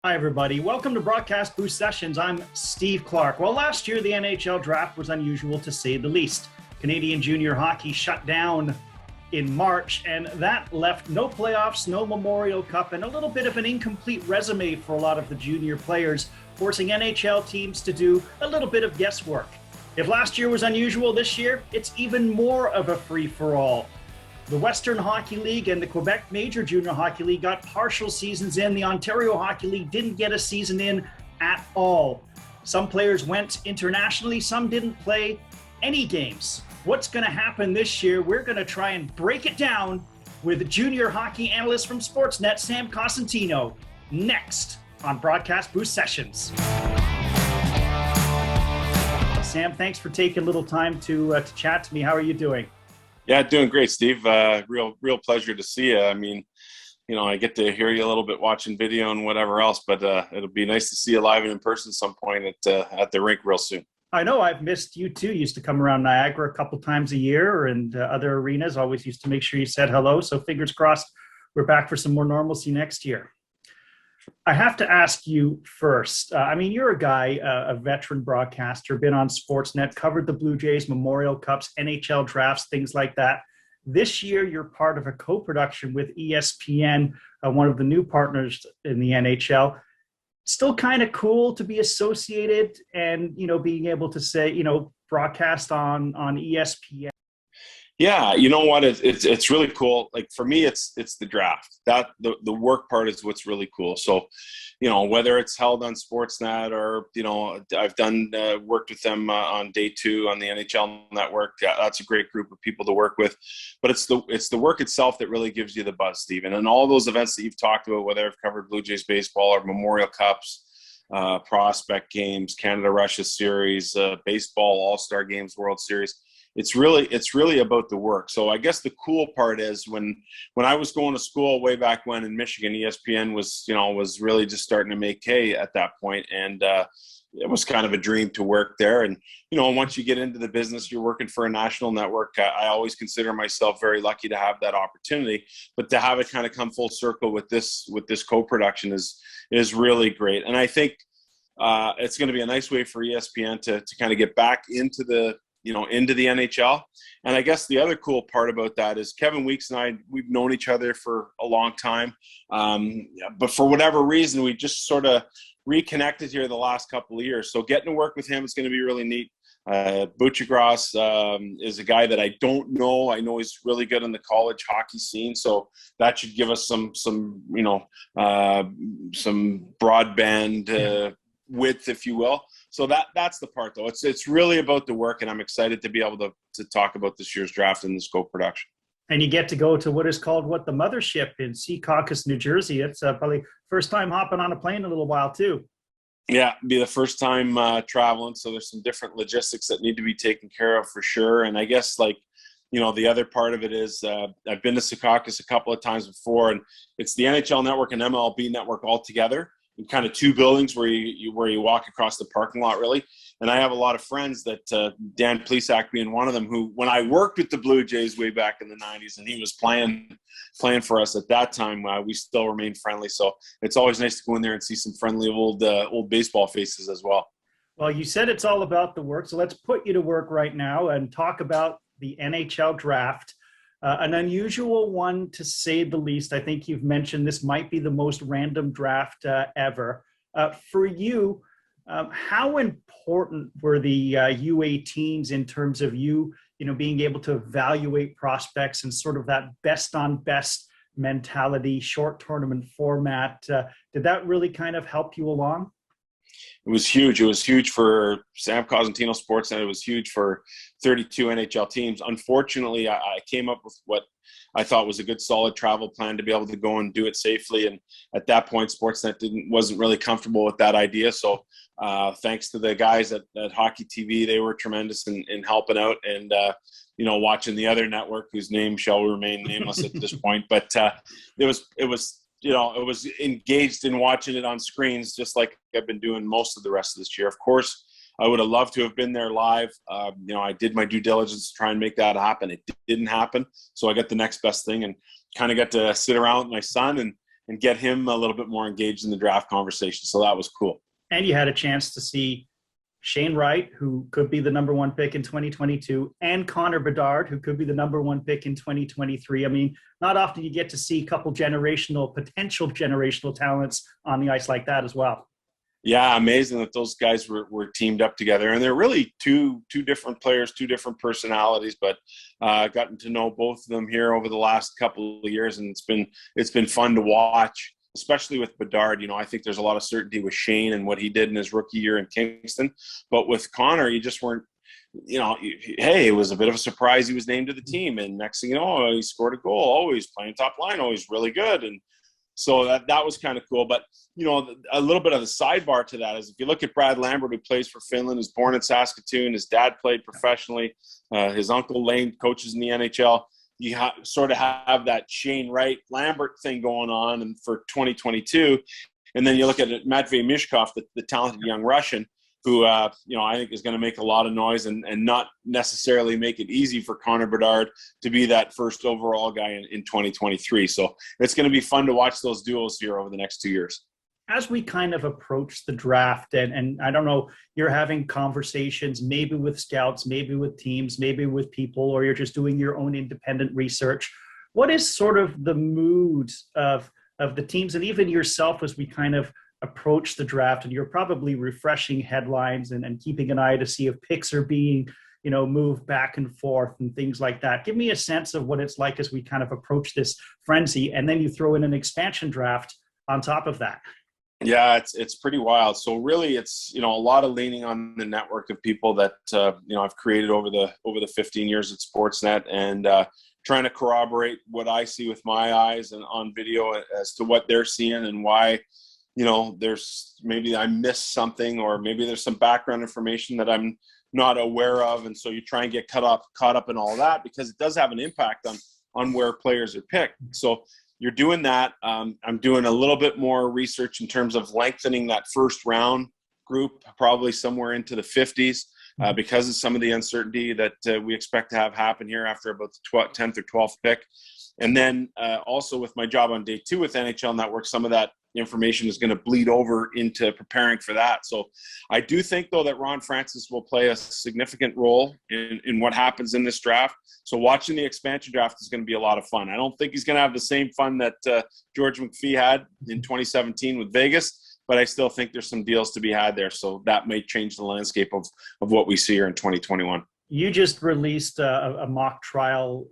Hi, everybody. Welcome to Broadcast Booth Sessions. I'm Steve Clark. Well, last year, the NHL draft was unusual to say the least. Canadian junior hockey shut down in March, and that left no playoffs, no Memorial Cup, and a little bit of an incomplete resume for a lot of the junior players, forcing NHL teams to do a little bit of guesswork. If last year was unusual, this year, it's even more of a free-for-all. The Western Hockey League and the Quebec Major Junior Hockey League got partial seasons in. The Ontario Hockey League didn't get a season in at all. Some players went internationally, some didn't play any games. What's going to happen this year? We're going to try and break it down with junior hockey analyst from Sportsnet, Sam Cosentino, next on Broadcast Booth Sessions. Sam, thanks for taking a little time to chat to me. How are you doing? Yeah, doing great, Steve. Real pleasure to see you. I mean, I get to hear you a little bit watching video and whatever else, but it'll be nice to see you live and in person some point at the rink real soon. I know I've missed you too. Used to come around Niagara a couple times a year and other arenas. Always used to make sure you said hello. So fingers crossed we're back for some more normalcy next year. I have to ask you first. You're a guy, a veteran broadcaster, been on Sportsnet, covered the Blue Jays, Memorial Cups, NHL drafts, things like that. This year, you're part of a co-production with ESPN, one of the new partners in the NHL. Still kind of cool to be associated and, being able to say, broadcast on ESPN. Yeah, you know what? It's really cool. Like for me, it's the draft. That the work part is what's really cool. So, whether it's held on Sportsnet or I've done worked with them on day 2 on the NHL Network. Yeah, that's a great group of people to work with. But it's the work itself that really gives you the buzz, Stephen. And all those events that you've talked about, whether I've covered Blue Jays baseball or Memorial Cups, prospect games, Canada-Russia series, baseball All-Star games, World Series. It's really about the work. So I guess the cool part is when I was going to school way back when in Michigan, ESPN was really just starting to make hay at that point, and it was kind of a dream to work there. And once you get into the business, you're working for a national network. I always consider myself very lucky to have that opportunity, but to have it kind of come full circle with this co-production is really great. And I think it's going to be a nice way for ESPN to kind of get back into the NHL. And I guess the other cool part about that is Kevin Weeks and I, we've known each other for a long time. But for whatever reason, we just sort of reconnected here the last couple of years. So getting to work with him is going to be really neat. Buchagras is a guy that I don't know. I know he's really good in the college hockey scene. So that should give us some broadband width, if you will. So that's the part, though. It's really about the work, and I'm excited to be able to talk about this year's draft and this co-production. And you get to go to what is called the Mothership in Secaucus, New Jersey. It's probably first time hopping on a plane in a little while, too. Yeah, be the first time traveling. So there's some different logistics that need to be taken care of for sure. And I guess the other part of it is I've been to Secaucus a couple of times before, and it's the NHL Network and MLB Network all together. Kind of 2 buildings where you walk across the parking lot, really. And I have a lot of friends that Dan Plesac being one of them, who when I worked with the Blue Jays way back in the 90s and he was playing for us at that time, we still remain friendly. So it's always nice to go in there and see some friendly old baseball faces as well. Well, you said it's all about the work. So let's put you to work right now and talk about the NHL draft. An unusual one, to say the least. I think you've mentioned this might be the most random draft ever. For you, how important were the U18s in terms of you being able to evaluate prospects and sort of that best on best mentality, short tournament format? Did that really kind of help you along? It was huge. It was huge for Sam Cosentino Sportsnet. It was huge for 32 NHL teams. Unfortunately, I came up with what I thought was a good, solid travel plan to be able to go and do it safely. And at that point, Sportsnet wasn't really comfortable with that idea. So thanks to the guys at Hockey TV, they were tremendous in helping out and, watching the other network, whose name shall remain nameless at this point. But it was engaged in watching it on screens, just like I've been doing most of the rest of this year. Of course, I would have loved to have been there live. I did my due diligence to try and make that happen. It didn't happen. So I got the next best thing and kind of got to sit around with my son and and get him a little bit more engaged in the draft conversation. So that was cool. And you had a chance to see Shane Wright, who could be the number one pick in 2022, and Connor Bedard, who could be the number one pick in 2023. I mean, not often you get to see a couple potential generational talents on the ice like that as well. Yeah, amazing that those guys were teamed up together. And they're really two different players, two different personalities, but gotten to know both of them here over the last couple of years. And it's been fun to watch, especially with Bedard. I think there's a lot of certainty with Shane and what he did in his rookie year in Kingston. But with Connor, you just weren't, hey, it was a bit of a surprise he was named to the team. And next thing you know, he scored a goal, always playing top line, always really good. And so that was kind of cool. But, a little bit of the sidebar to that is if you look at Brad Lambert, who plays for Finland, is born in Saskatoon, his dad played professionally, his uncle Lane coaches in the NHL. You sort of have that Shane Wright Lambert thing going on and for 2022. And then you look at Matvei Mishkov, the talented young Russian, who, I think is going to make a lot of noise and not necessarily make it easy for Connor Bedard to be that first overall guy in 2023. So it's going to be fun to watch those duels here over the next 2 years. As we kind of approach the draft, and I don't know, you're having conversations maybe with scouts, maybe with teams, maybe with people, or you're just doing your own independent research. What is sort of the mood of the teams and even yourself as we kind of approach the draft? And you're probably refreshing headlines and keeping an eye to see if picks are being, moved back and forth and things like that. Give me a sense of what it's like as we kind of approach this frenzy, and then you throw in an expansion draft on top of that. Yeah, it's pretty wild. So really, it's a lot of leaning on the network of people that I've created over the 15 years at Sportsnet, and trying to corroborate what I see with my eyes and on video as to what they're seeing and why. There's maybe I missed something, or maybe there's some background information that I'm not aware of, and so you try and get caught up in all that because it does have an impact on where players are picked. So you're doing that. I'm doing a little bit more research in terms of lengthening that first round group, probably somewhere into the 50s, because of some of the uncertainty that we expect to have happen here after about the 10th or 12th pick. And then also with my job on day 2 with NHL Network, some of that information is going to bleed over into preparing for that. So I do think, though, that Ron Francis will play a significant role in what happens in this draft. So watching the expansion draft is going to be a lot of fun. I don't think he's going to have the same fun that George McPhee had in 2017 with Vegas, but I still think there's some deals to be had there. So that may change the landscape of what we see here in 2021. You just released a mock trial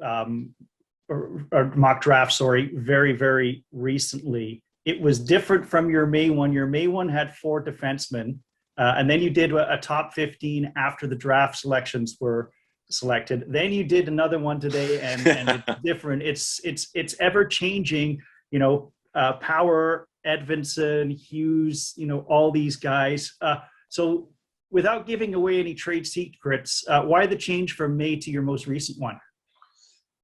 or mock draft, very, very recently. It was different from your May one. Your May one had 4 defensemen, and then you did a top 15 after the draft selections were selected. Then you did another one today, and it's different. It's ever changing. Power, Edvinson, Hughes. All these guys. So without giving away any trade secrets, why the change from May to your most recent one?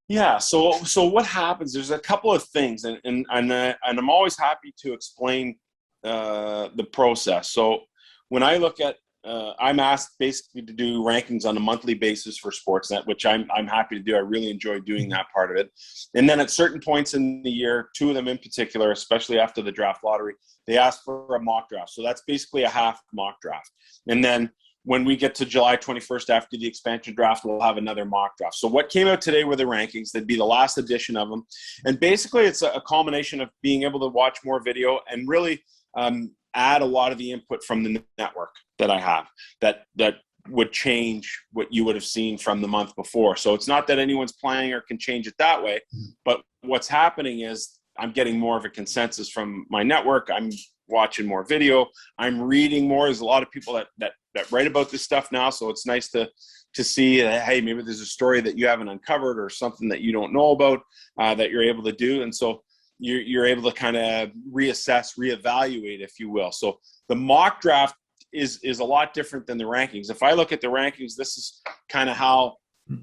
Yeah. So what happens? There's a couple of things, and I'm always happy to explain the process. So when I look at, I'm asked basically to do rankings on a monthly basis for Sportsnet, which I'm happy to do. I really enjoy doing that part of it. And then at certain points in the year, 2 of them in particular, especially after the draft lottery, they ask for a mock draft. So that's basically a half mock draft. And then when we get to July 21st after the expansion draft, we'll have another mock draft. So what came out today were the rankings. That'd be the last edition of them. And basically it's a culmination of being able to watch more video and really add a lot of the input from the network that I have that would change what you would have seen from the month before. So it's not that anyone's playing or can change it that way, but what's happening is I'm getting more of a consensus from my network. I'm watching more video. I'm reading more. There's a lot of people that write about this stuff now. So it's nice to see, hey, maybe there's a story that you haven't uncovered or something that you don't know about that you're able to do. And so you're able to kind of reassess, reevaluate, if you will. So the mock draft is a lot different than the rankings. If I look at the rankings, this is kind of how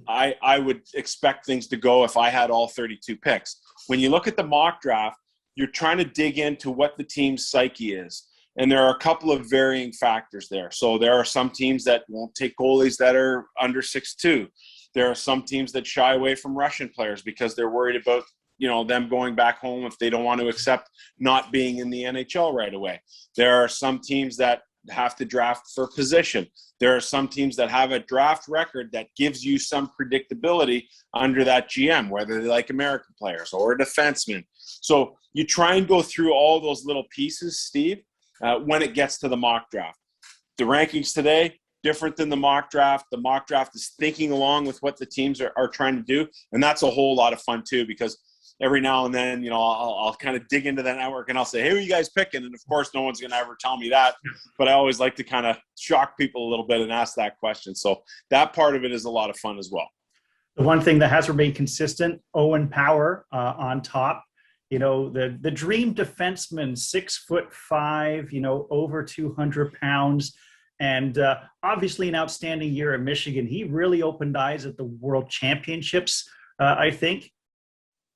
I would expect things to go if I had all 32 picks. When you look at the mock draft, you're trying to dig into what the team's psyche is. And there are a couple of varying factors there. So there are some teams that won't take goalies that are under 6'2". There are some teams that shy away from Russian players because they're worried about them going back home if they don't want to accept not being in the NHL right away. There are some teams that have to draft for position. There are some teams that have a draft record that gives you some predictability under that GM, whether they like American players or a defenseman. So you try and go through all those little pieces, Steve, when it gets to the mock draft. The rankings today, different than the mock draft. The mock draft is thinking along with what the teams are trying to do. And that's a whole lot of fun too, because every now and then, I'll kind of dig into that network and I'll say, hey, who are you guys picking? And of course, no one's going to ever tell me that. But I always like to kind of shock people a little bit and ask that question. So that part of it is a lot of fun as well. The one thing that has remained consistent, Owen Power on top. The dream defenseman, 6'5", over 200 pounds. And obviously an outstanding year at Michigan. He really opened eyes at the World Championships, I think.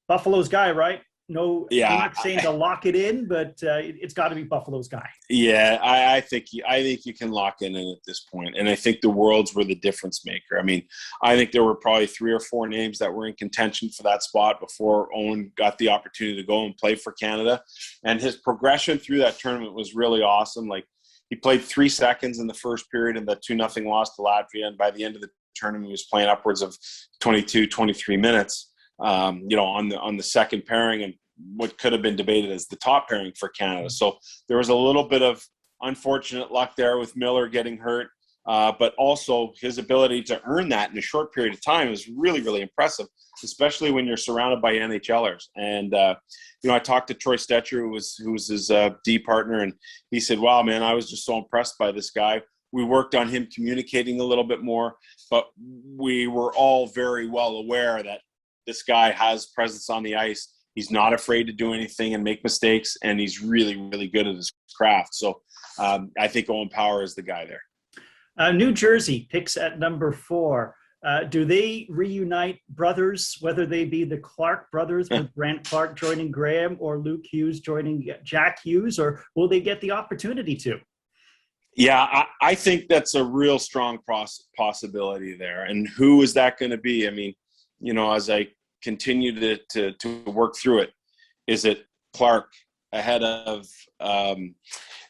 Buffalo's guy, right? No, yeah. I'm not saying to lock it in, but it's got to be Buffalo's guy. Yeah, I think you can lock it in at this point. And I think the Worlds were the difference maker. I mean, I think there were probably 3 or 4 names that were in contention for that spot before Owen got the opportunity to go and play for Canada. And his progression through that tournament was really awesome. Like, he played 3 seconds in the first period in the 2-0 loss to Latvia. And by the end of the tournament, he was playing upwards of 22, 23 minutes. On the second pairing and what could have been debated as the top pairing for Canada. So there was a little bit of unfortunate luck there with Miller getting hurt, but also his ability to earn that in a short period of time is really, really impressive, especially when you're surrounded by NHLers. And, I talked to Troy Stetcher, who was his D partner, and he said, wow, man, I was just so impressed by this guy. We worked on him communicating a little bit more, but we were all very well aware that this guy has presence on the ice. He's not afraid to do anything and make mistakes, and he's really, really good at his craft. So I think Owen Power is the guy there. New Jersey picks at number 4. Do they reunite brothers, whether they be the Clark brothers with Grant Clark joining Graham or Luke Hughes joining Jack Hughes, or will they get the opportunity to? Yeah, I think that's a real strong possibility there. And who is that going to be? I mean, as I continue to work through it, is it Clark ahead of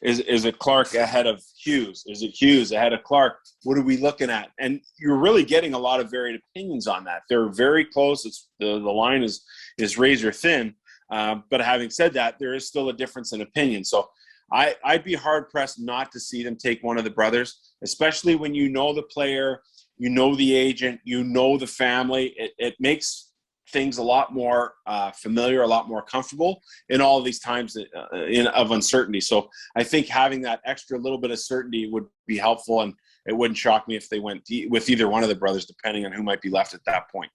is it Clark ahead of Hughes? Is it Hughes ahead of Clark? What are we looking at? And you're really getting a lot of varied opinions on that. They're very close. It's the line is razor thin. But having said that, there is still a difference in opinion. So I'd be hard pressed not to see them take one of the brothers, especially when you know the player, you know the agent, you know the family. It makes things a lot more familiar, a lot more comfortable in all of these times of uncertainty. So I think having that extra little bit of certainty would be helpful, and it wouldn't shock me if they went with either one of the brothers, depending on who might be left at that point.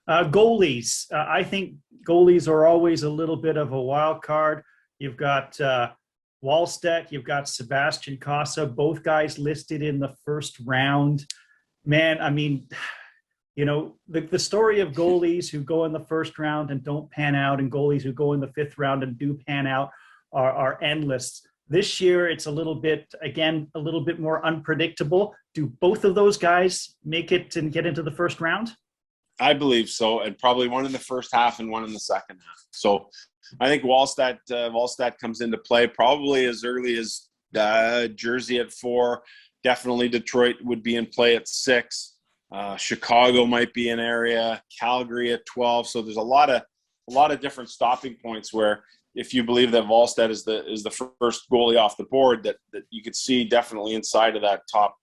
Goalies. I think goalies are always a little bit of a wild card. You've got Wallstedt, you've got Sebastian Casa, both guys listed in the first round. Man, I mean, the story of goalies who go in the first round and don't pan out, and goalies who go in the 5th round and do pan out are endless. This year, it's a little bit more unpredictable. Do both of those guys make it and get into the first round? I believe so, and probably one in the first half and one in the second half. So I think Wallstedt comes into play probably as early as Jersey at 4. Definitely Detroit would be in play at 6. Chicago might be an area. Calgary at 12. So there's a lot of different stopping points where, if you believe that Wallstedt is the first goalie off the board, that you could see definitely inside of that top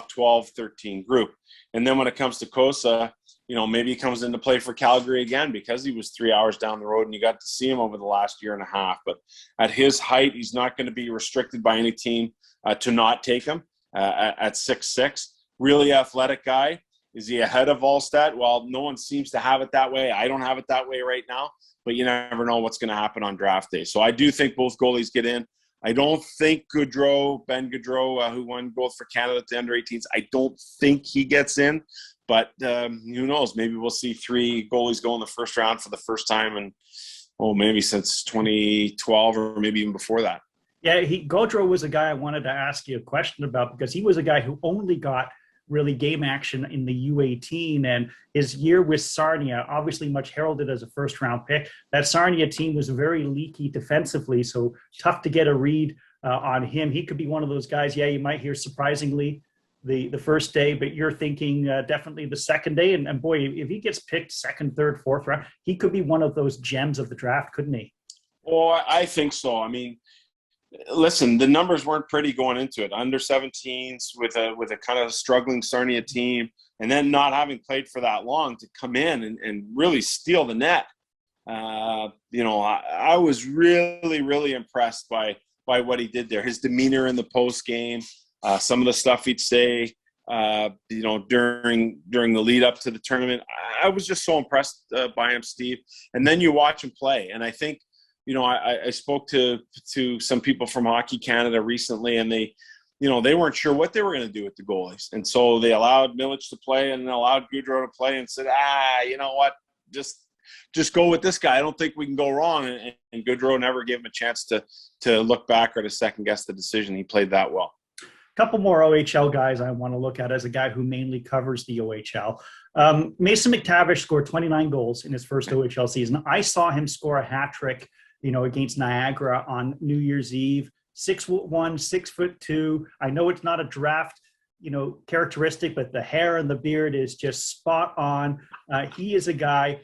12, 13 group. And then when it comes to Kosa, maybe he comes into play for Calgary again because he was 3 hours down the road and you got to see him over the last year and a half. But at his height, he's not going to be restricted by any team to not take him at 6'6". Really athletic guy. Is he ahead of Wallstedt? Well, no one seems to have it that way. I don't have it that way right now, but you never know what's going to happen on draft day. So I do think both goalies get in. I don't think Ben Gaudreau, who won gold for Canada at the under-18s, I don't think he gets in. But who knows? Maybe we'll see 3 goalies go in the first round for the first time in, maybe since 2012 or maybe even before that. Yeah, Gaudreau was a guy I wanted to ask you a question about, because he was a guy who only got really game action in the U18. And his year with Sarnia, obviously much heralded as a first-round pick. That Sarnia team was very leaky defensively, so tough to get a read on him. He could be one of those guys, you might hear surprisingly the first day, but you're thinking definitely the second day. And boy, if he gets picked second, third, fourth round, he could be one of those gems of the draft, couldn't he? Well, I think so. I mean, listen, the numbers weren't pretty going into it. Under 17s with a kind of struggling Sarnia team, and then not having played for that long to come in and really steal the net. I was really, really impressed by what he did there. His demeanor in the post game, some of the stuff he'd say, during the lead up to the tournament. I was just so impressed by him, Steve. And then you watch him play, and I think, I spoke to some people from Hockey Canada recently, and they weren't sure what they were going to do with the goalies. And so they allowed Milic to play and allowed Goudreau to play and said, you know what, just go with this guy. I don't think we can go wrong. And Goudreau never gave him a chance to look back or to second guess the decision. He played that well. A couple more OHL guys I want to look at as a guy who mainly covers the OHL. Mason McTavish scored 29 goals in his first OHL season. I saw him score a hat trick against Niagara on New Year's Eve. 6'1", 6'2". I know it's not a draft, characteristic, but the hair and the beard is just spot on. He is a guy,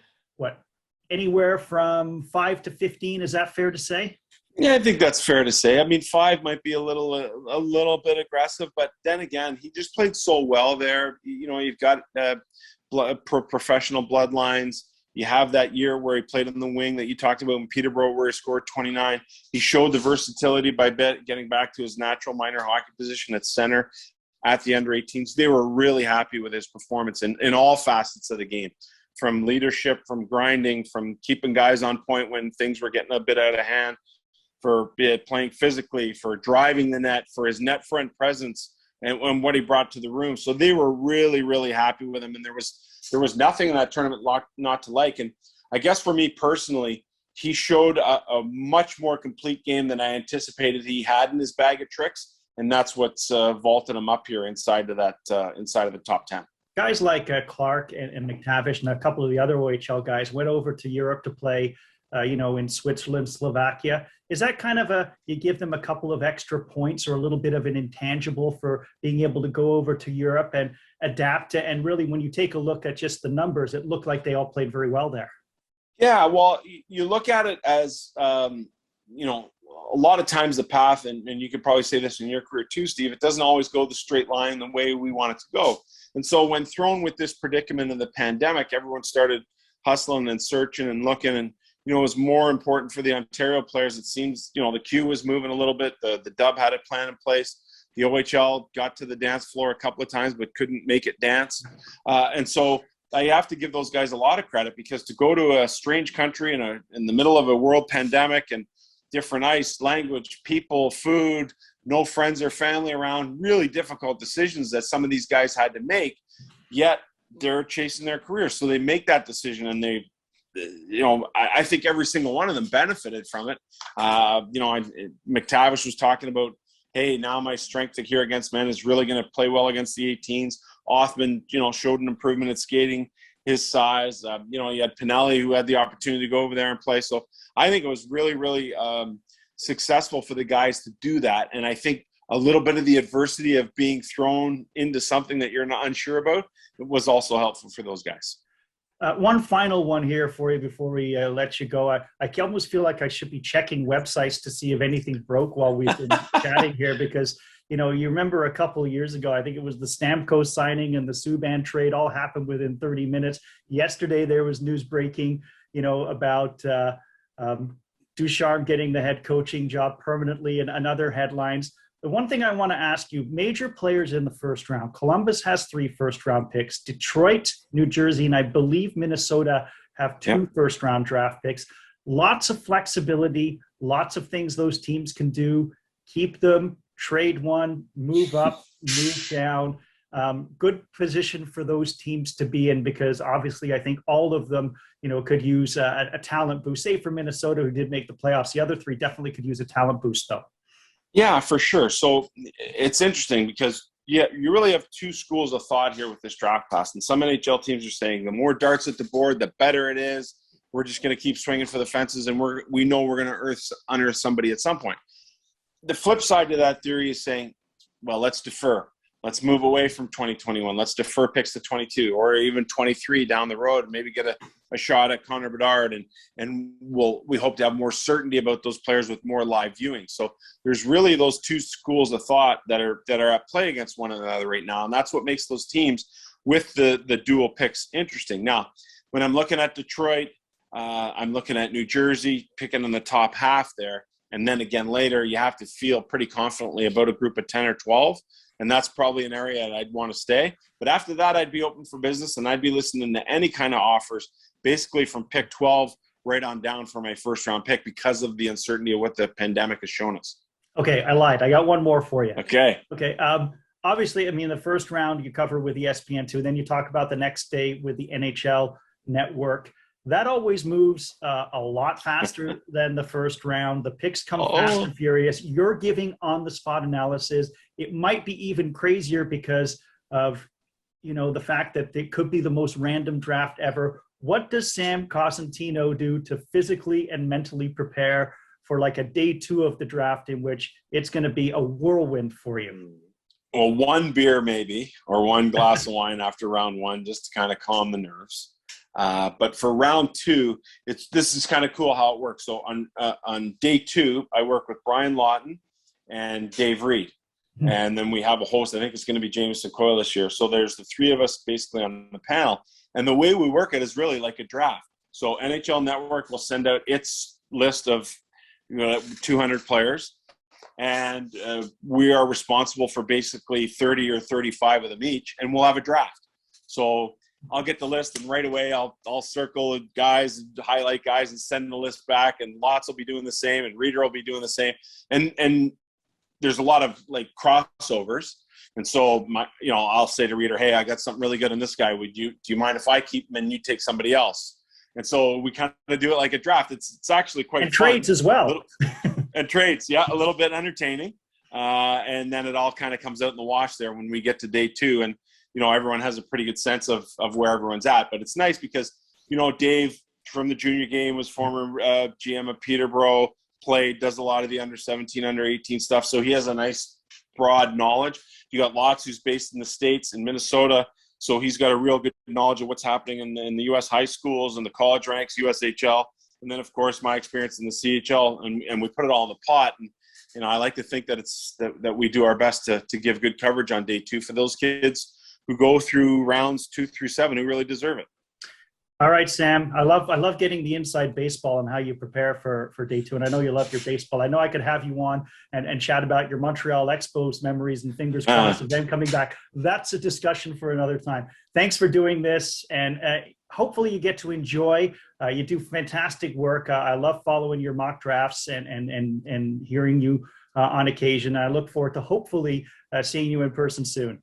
anywhere from 5 to 15? Is that fair to say? Yeah, I think that's fair to say. I mean, 5 might be a little bit aggressive, but then again, he just played so well there. You've got professional bloodlines. You have that year where he played on the wing that you talked about in Peterborough, where he scored 29. He showed the versatility by getting back to his natural minor hockey position at center at the under 18s. They were really happy with his performance in all facets of the game, from leadership, from grinding, from keeping guys on point when things were getting a bit out of hand, for playing physically, for driving the net, for his net front presence, and what he brought to the room. So they were really, really happy with him. And there was nothing in that tournament not to like. And I guess for me personally, he showed a much more complete game than I anticipated he had in his bag of tricks. And that's what's vaulted him up here inside of the top 10. Guys like Clark and McTavish and a couple of the other OHL guys went over to Europe to play, in Switzerland, Slovakia. Is that kind of you give them a couple of extra points or a little bit of an intangible for being able to go over to Europe and adapt to? And really, when you take a look at just the numbers, it looked like they all played very well there. Yeah, well, you look at it as, a lot of times the path, and you could probably say this in your career too, Steve, it doesn't always go the straight line the way we want it to go. And so when thrown with this predicament of the pandemic, everyone started hustling and searching and looking, and it was more important for the Ontario players. It seems, the queue was moving a little bit. The Dub had a plan in place. The OHL got to the dance floor a couple of times, but couldn't make it dance. And so I have to give those guys a lot of credit, because to go to a strange country in the middle of a world pandemic and different ice, language, people, food, no friends or family around, really difficult decisions that some of these guys had to make, yet they're chasing their careers. So they make that decision, and I think every single one of them benefited from it. McTavish was talking about, hey, now my strength here against men is really going to play well against the 18s. Othman, showed an improvement at skating, his size. You had Pinelli, who had the opportunity to go over there and play. So I think it was really, really successful for the guys to do that. And I think a little bit of the adversity of being thrown into something that you're not unsure about was also helpful for those guys. One final one here for you before we let you go. I almost feel like I should be checking websites to see if anything broke while we've been chatting here, because, you remember a couple of years ago, I think it was the Stamkos signing and the Subban trade all happened within 30 minutes. Yesterday, there was news breaking, about Ducharme getting the head coaching job permanently and other headlines. The one thing I want to ask you, major players in the first round. Columbus has 3 first-round picks. Detroit, New Jersey, and I believe Minnesota have 2 first-round draft picks. Lots of flexibility, lots of things those teams can do. Keep them, trade one, move up, move down. Good position for those teams to be in, because obviously I think all of them, could use a talent boost. Say for Minnesota, who did make the playoffs, the other 3 definitely could use a talent boost, though. Yeah, for sure. So it's interesting because, you really have two schools of thought here with this draft class. And some NHL teams are saying the more darts at the board, the better it is. We're just going to keep swinging for the fences, and we know we're going to unearth somebody at some point. The flip side to that theory is saying, well, let's defer. Let's move away from 2021. Let's defer picks to 22 or even 23 down the road and maybe get a shot at Connor Bedard. And we hope to have more certainty about those players with more live viewing. So there's really those two schools of thought that are at play against one another right now. And that's what makes those teams with the dual picks interesting. Now, when I'm looking at Detroit, I'm looking at New Jersey, picking in the top half there. And then again, later, you have to feel pretty confidently about a group of 10 or 12. And that's probably an area that I'd want to stay. But after that, I'd be open for business, and I'd be listening to any kind of offers, basically from pick 12 right on down for my first-round pick because of the uncertainty of what the pandemic has shown us. Okay, I lied. I got one more for you. Okay. Obviously, I mean, the first round you cover with ESPN2, then you talk about the next day with the NHL Network. That always moves a lot faster than the first round. The picks come fast and furious. You're giving on-the-spot analysis. It might be even crazier because of, the fact that it could be the most random draft ever. What does Sam Cosentino do to physically and mentally prepare for like a day 2 of the draft in which it's going to be a whirlwind for you? Well, one beer maybe, or one glass of wine after round 1 just to kind of calm the nerves. But for round 2, this is kind of cool how it works. So on day 2, I work with Brian Lawton and Dave Reed. And then we have a host. I think it's going to be Jameson Coyle this year. So there's the 3 of us basically on the panel. And the way we work it is really like a draft. So NHL Network will send out its list of 200 players. And we are responsible for basically 30 or 35 of them each. And we'll have a draft. So I'll get the list, and right away I'll circle guys, highlight guys, and send the list back. And Lots will be doing the same, and Reader will be doing the same. And there's a lot of like crossovers. And so I'll say to Reader, hey, I got something really good in this guy. Do you mind if I keep him and you take somebody else? And so we kind of do it like a draft. It's actually quite and fun. Trades as well. And trades, yeah, a little bit entertaining. And then it all kind of comes out in the wash there when we get to day 2. And everyone has a pretty good sense of where everyone's at. But it's nice because, Dave from the junior game was former GM of Peterborough, does a lot of the under 17, under 18 stuff. So he has a nice broad knowledge. You got Lots, who's based in the States, in Minnesota. So he's got a real good knowledge of what's happening in the U.S. high schools and the college ranks, USHL. And then, of course, my experience in the CHL. And we put it all in the pot. And, I like to think that that we do our best to give good coverage on day 2 for those kids who go through rounds 2 through 7 who really deserve it. All right, Sam. I love getting the inside baseball and how you prepare for day 2. And I know you love your baseball. I know I could have you on and chat about your Montreal Expos memories, and fingers crossed of them coming back. That's a discussion for another time. Thanks for doing this. And hopefully you get to enjoy. You do fantastic work. I love following your mock drafts and hearing you on occasion. I look forward to hopefully seeing you in person soon.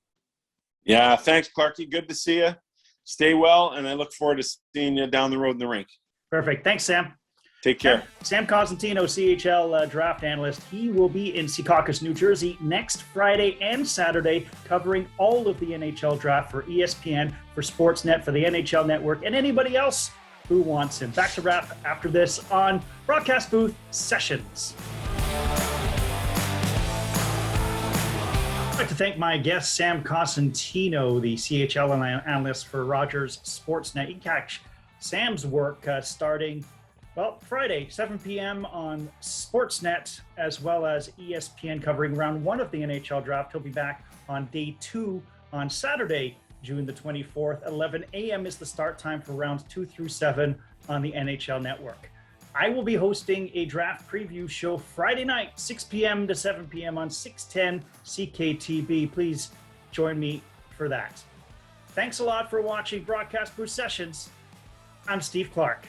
Yeah, thanks, Clarky. Good to see you. Stay well, and I look forward to seeing you down the road in the rink. Perfect. Thanks, Sam. Take care. Sam Cosentino, CHL Draft Analyst. He will be in Secaucus, New Jersey next Friday and Saturday, covering all of the NHL Draft for ESPN, for Sportsnet, for the NHL Network, and anybody else who wants him. Back to wrap after this on Broadcast Booth Sessions. I'd like to thank my guest, Sam Cosentino, the CHL analyst for Rogers Sportsnet. You can catch Sam's work starting, Friday, 7 p.m. on Sportsnet, as well as ESPN covering round 1 of the NHL draft. He'll be back on day 2 on Saturday, June the 24th. 11 a.m. is the start time for rounds 2 through 7 on the NHL Network. I will be hosting a draft preview show Friday night, 6 p.m. to 7 p.m. on 610 CKTB. Please join me for that. Thanks a lot for watching Broadcast Booth Sessions. I'm Steve Clark.